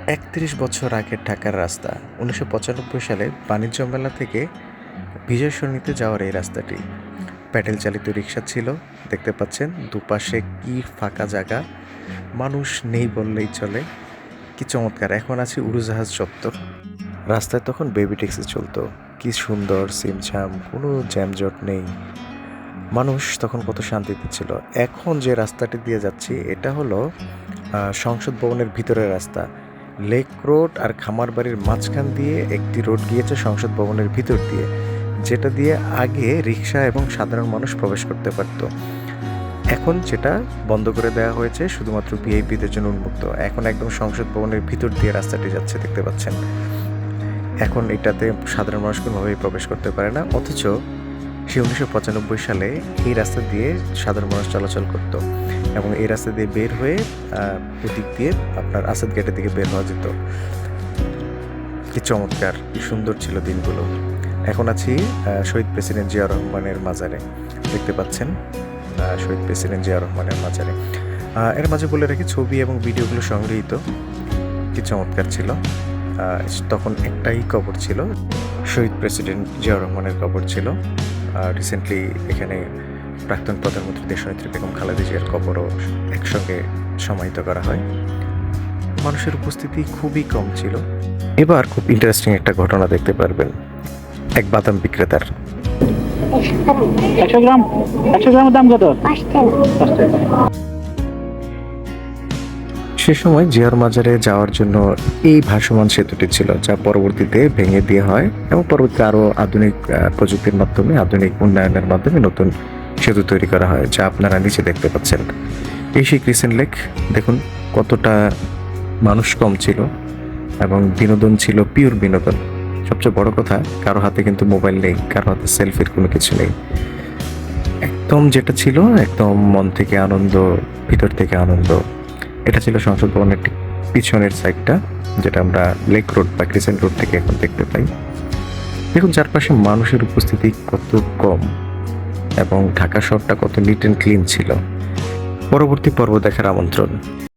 ৩১ বছর আগের ঢাকার রাস্তা। ১৯৯৫ সালে বাণিজ্য মেলা থেকে বিজয় সরণিতে যাওয়ার এই রাস্তাটি। প্যাডেল চালিত রিক্সা ছিল, দেখতে পাচ্ছেন দুপাশে কি ফাঁকা জায়গা, মানুষ নেই বললেই চলে। কি চমৎকার! এখন আছে উড়োজাহাজ চত্বর। রাস্তায় তখন বেবি ট্যাক্সি চলতো, কি সুন্দর ছিমছাম, কোনো জ্যামজট নেই। মানুষ তখন কত শান্তিতে ছিল। এখন যে রাস্তাটি দিয়ে যাচ্ছি এটা হলো সংসদ ভবনের ভিতরের রাস্তা। লেক রোড আর খামারবাড়ির মাঝখান দিয়ে একটি রোড গিয়েছে সংসদ ভবনের ভিতর দিয়ে, যেটা দিয়ে আগে রিক্সা এবং সাধারণ মানুষ প্রবেশ করতে পারত। এখন যেটা বন্ধ করে দেওয়া হয়েছে, শুধুমাত্র ভিআইপিদের জন্য উন্মুক্ত। এখন একদম সংসদ ভবনের ভিতর দিয়ে রাস্তাটি যাচ্ছে, দেখতে পাচ্ছেন। এখন এটাতে সাধারণ মানুষ কোনোভাবেই প্রবেশ করতে পারে না, অথচ সে ১৯৯৫ সালে এই রাস্তা দিয়ে সাধারণ মানুষ চলাচল করত এবং এই রাস্তা দিয়ে বের হয়ে ওদিক দিয়ে আপনার আসাদ গেটের দিকে বের হওয়া যেত। কি চমৎকার, কি সুন্দর ছিল দিনগুলো। এখন আছি শহীদ প্রেসিডেন্ট জিয়া রহমানের মাজারে, দেখতে পাচ্ছেন শহীদ প্রেসিডেন্ট জিয়া রহমানের মাজারে। এর মাঝে বলে রাখি, ছবি এবং ভিডিওগুলো সংগৃহীত। কি চমৎকার ছিল। তখন একটাই কবর ছিল, শহীদ প্রেসিডেন্ট জিয়া রহমানের কবর ছিল। রিসেন্টলি এখানে প্রাক্তন প্রধানমন্ত্রী দেশনেত্রী বেগম খালেদা জিয়ার কবরও একসঙ্গে সমাহিত করা হয়। মানুষের উপস্থিতি খুবই কম ছিল। এবার খুব ইন্টারেস্টিং একটা ঘটনা দেখতে পারবেন এক বাদাম বিক্রেতার। 100 গ্রামের দাম কত? 5 টাকা। সে সময় জিয়ার মাজারে যাওয়ার জন্য এই ভাসমান সেতুটি ছিল, যা পরবর্তীতে ভেঙে দেওয়া হয় এবং পরবর্তীতে আরও আধুনিক প্রযুক্তির মাধ্যমে, আধুনিক উন্নয়নের মাধ্যমে নতুন সেতু তৈরি করা হয়, যা আপনারা নিচে দেখতে পাচ্ছেন। এই সেই ক্রিসেন্ট লেক, দেখুন কতটা মানুষ কম ছিল এবং বিনোদন ছিল পিওর বিনোদন। সবচেয়ে বড় কথা, কারো হাতে কিন্তু মোবাইল নেই, কারো হাতে সেলফির কোনো কিছু নেই। একদম যেটা ছিল, একদম মন থেকে আনন্দ, ভিতর থেকে আনন্দ। এটা ছিল সংসদ ভবনের ঠিক পিছনের সাইডটা, যেটা আমরা লেক রোড বা ক্রিসেন্ট রোড থেকে এখন দেখতে পাই। দেখুন চারপাশে মানুষের উপস্থিতি কত কম এবং ঢাকা শহরটা কত নিট অ্যান্ড ক্লিন ছিল। পরবর্তী পর্ব দেখার আমন্ত্রণ।